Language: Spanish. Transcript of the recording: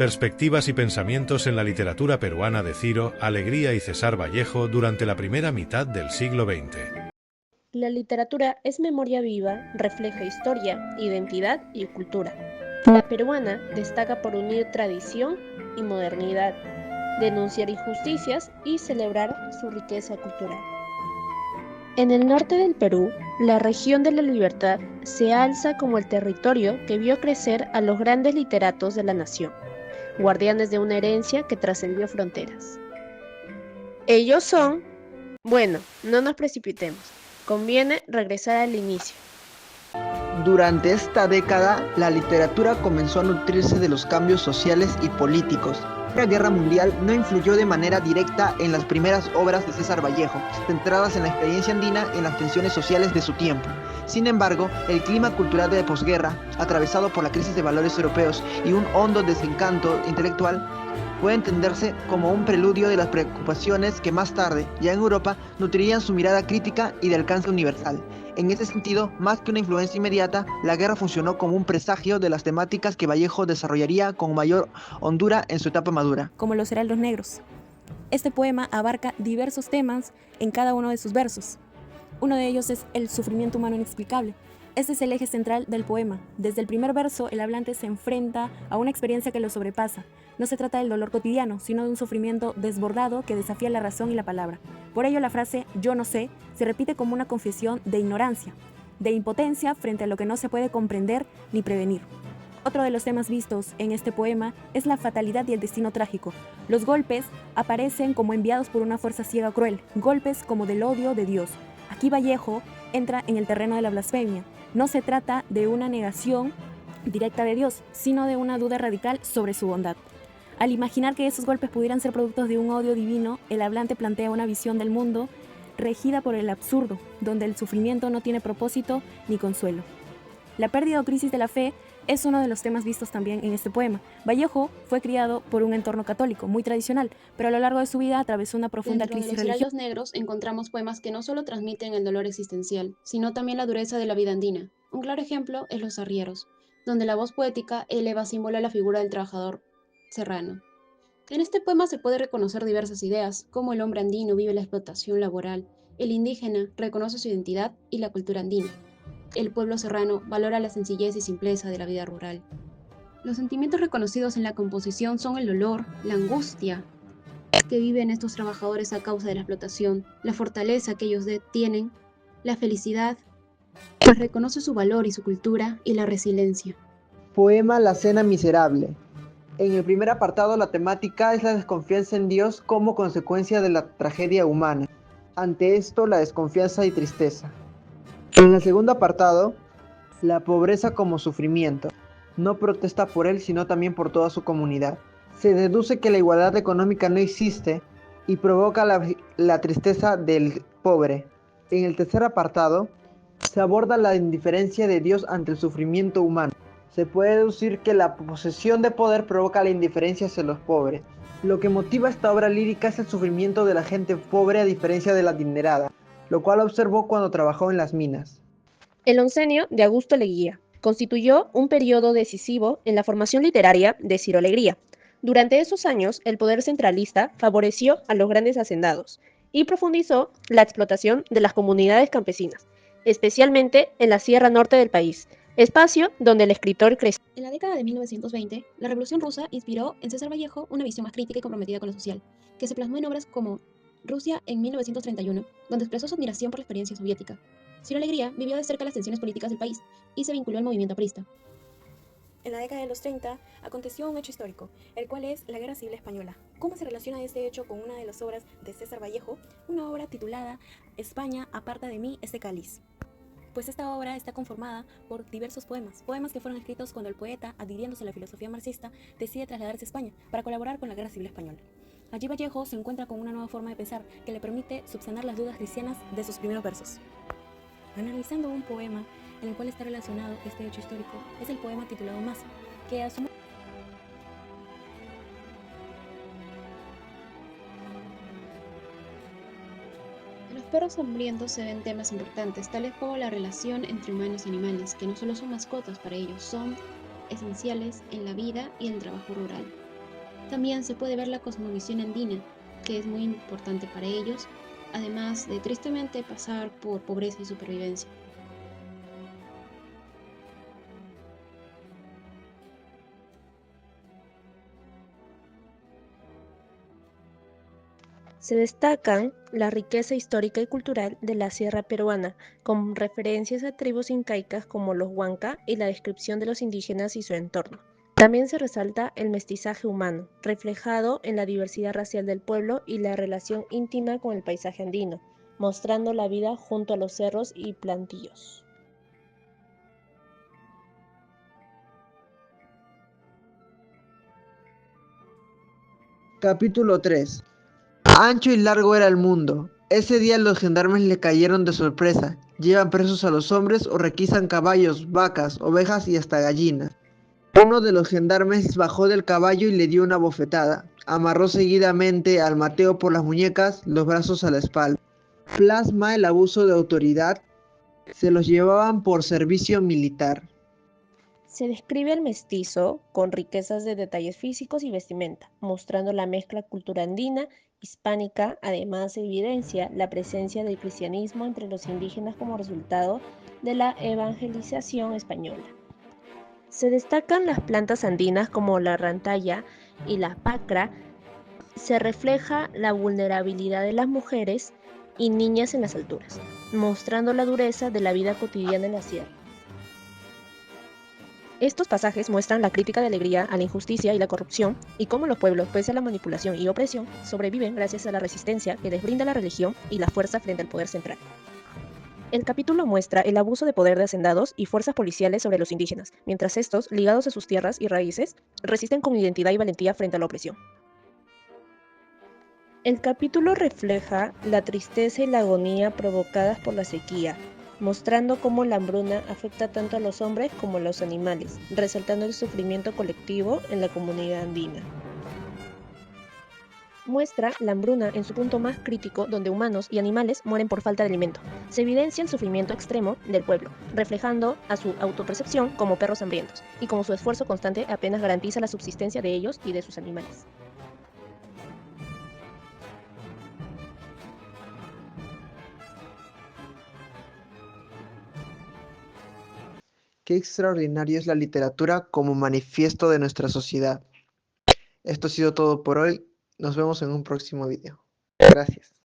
Perspectivas y pensamientos en la literatura peruana de Ciro, Alegría y César Vallejo durante la primera mitad del siglo XX. La literatura es memoria viva, refleja historia, identidad y cultura. La peruana destaca por unir tradición y modernidad, denunciar injusticias y celebrar su riqueza cultural. En el norte del Perú, la región de la Libertad se alza como el territorio que vio crecer a los grandes literatos de la nación, guardianes de una herencia que trascendió fronteras. Ellos son... Bueno, no nos precipitemos, conviene regresar al inicio. Durante esta década, la literatura comenzó a nutrirse de los cambios sociales y políticos. La Guerra Mundial no influyó de manera directa en las primeras obras de César Vallejo, centradas en la experiencia andina y en las tensiones sociales de su tiempo. Sin embargo, el clima cultural de posguerra, atravesado por la crisis de valores europeos y un hondo desencanto intelectual, puede entenderse como un preludio de las preocupaciones que más tarde, ya en Europa, nutrirían su mirada crítica y de alcance universal. En ese sentido, más que una influencia inmediata, la guerra funcionó como un presagio de las temáticas que Vallejo desarrollaría con mayor hondura en su etapa madura. Como los heraldos negros. Este poema abarca diversos temas en cada uno de sus versos. Uno de ellos es el sufrimiento humano inexplicable. Este es el eje central del poema. Desde el primer verso, el hablante se enfrenta a una experiencia que lo sobrepasa. No se trata del dolor cotidiano, sino de un sufrimiento desbordado que desafía la razón y la palabra. Por ello, la frase «yo no sé» se repite como una confesión de ignorancia, de impotencia frente a lo que no se puede comprender ni prevenir. Otro de los temas vistos en este poema es la fatalidad y el destino trágico. Los golpes aparecen como enviados por una fuerza ciega cruel, golpes como del odio de Dios. Aquí Vallejo entra en el terreno de la blasfemia. No se trata de una negación directa de Dios, sino de una duda radical sobre su bondad. Al imaginar que esos golpes pudieran ser productos de un odio divino, el hablante plantea una visión del mundo regida por el absurdo, donde el sufrimiento no tiene propósito ni consuelo. La pérdida o crisis de la fe es uno de los temas vistos también en este poema. Vallejo fue criado por un entorno católico muy tradicional, pero a lo largo de su vida atravesó una profunda crisis religiosa. En los heraldos negros encontramos poemas que no solo transmiten el dolor existencial, sino también la dureza de la vida andina. Un claro ejemplo es Los Arrieros, donde la voz poética eleva símbolo a la figura del trabajador serrano. En este poema se puede reconocer diversas ideas, como el hombre andino vive la explotación laboral, el indígena reconoce su identidad y la cultura andina. El pueblo serrano valora la sencillez y simpleza de la vida rural. Los sentimientos reconocidos en la composición son el dolor, la angustia que viven estos trabajadores a causa de la explotación, la fortaleza que ellos tienen, la felicidad, pues reconoce su valor y su cultura, y la resiliencia. Poema La Cena Miserable. En el primer apartado, la temática es la desconfianza en Dios como consecuencia de la tragedia humana. Ante esto, la desconfianza y tristeza. En el segundo apartado, la pobreza como sufrimiento. No protesta por él, sino también por toda su comunidad. Se deduce que la igualdad económica no existe y provoca la tristeza del pobre. En el tercer apartado, se aborda la indiferencia de Dios ante el sufrimiento humano. Se puede deducir que la posesión de poder provoca la indiferencia hacia los pobres. Lo que motiva esta obra lírica es el sufrimiento de la gente pobre a diferencia de la adinerada, lo cual observó cuando trabajó en las minas. El oncenio de Augusto Leguía constituyó un periodo decisivo en la formación literaria de Ciro Alegría. Durante esos años, el poder centralista favoreció a los grandes hacendados y profundizó la explotación de las comunidades campesinas, especialmente en la sierra norte del país, espacio donde el escritor creció. En la década de 1920, la Revolución Rusa inspiró en César Vallejo una visión más crítica y comprometida con lo social, que se plasmó en obras como Rusia en 1931, donde expresó su admiración por la experiencia soviética. Ciro Alegría vivió de cerca las tensiones políticas del país y se vinculó al movimiento aprista. En la década de los 30 aconteció un hecho histórico, el cual es la Guerra Civil Española. ¿Cómo se relaciona este hecho con una de las obras de César Vallejo? Una obra titulada España, aparta de mí este cáliz. Pues esta obra está conformada por diversos poemas que fueron escritos cuando el poeta, adhiriéndose a la filosofía marxista, decide trasladarse a España para colaborar con la Guerra Civil Española. Allí Vallejo se encuentra con una nueva forma de pensar que le permite subsanar las dudas cristianas de sus primeros versos. Analizando un poema en el cual está relacionado este hecho histórico, es el poema titulado Masa, que asume En los perros hambrientos se ven temas importantes, tales como la relación entre humanos y animales, que no solo son mascotas para ellos, son esenciales en la vida y en el trabajo rural. También se puede ver la cosmovisión andina, que es muy importante para ellos, además de tristemente pasar por pobreza y supervivencia. Se destacan la riqueza histórica y cultural de la sierra peruana, con referencias a tribus incaicas como los Huanca y la descripción de los indígenas y su entorno. También se resalta el mestizaje humano, reflejado en la diversidad racial del pueblo y la relación íntima con el paisaje andino, mostrando la vida junto a los cerros y plantíos. Capítulo 3. Ancho y largo era el mundo. Ese día los gendarmes le cayeron de sorpresa. Llevan presos a los hombres o requisan caballos, vacas, ovejas y hasta gallinas. Uno de los gendarmes bajó del caballo y le dio una bofetada. Amarró seguidamente al Mateo por las muñecas, los brazos a la espalda. Plasma el abuso de autoridad. Se los llevaban por servicio militar. Se describe al mestizo con riquezas de detalles físicos y vestimenta, mostrando la mezcla cultura andina, hispánica, además evidencia la presencia del cristianismo entre los indígenas como resultado de la evangelización española. Se destacan las plantas andinas como la rantalla y la pacra. Se refleja la vulnerabilidad de las mujeres y niñas en las alturas, mostrando la dureza de la vida cotidiana en la sierra. Estos pasajes muestran la crítica de alegría a la injusticia y la corrupción y cómo los pueblos, pese a la manipulación y opresión, sobreviven gracias a la resistencia que les brinda la religión y la fuerza frente al poder central. El capítulo muestra el abuso de poder de hacendados y fuerzas policiales sobre los indígenas, mientras estos, ligados a sus tierras y raíces, resisten con identidad y valentía frente a la opresión. El capítulo refleja la tristeza y la agonía provocadas por la sequía, mostrando cómo la hambruna afecta tanto a los hombres como a los animales, resaltando el sufrimiento colectivo en la comunidad andina. Muestra la hambruna en su punto más crítico, donde humanos y animales mueren por falta de alimento. Se evidencia el sufrimiento extremo del pueblo, reflejando a su autopercepción como perros hambrientos, y como su esfuerzo constante apenas garantiza la subsistencia de ellos y de sus animales. Qué extraordinario es la literatura como manifiesto de nuestra sociedad. Esto ha sido todo por hoy. Nos vemos en un próximo video. Gracias.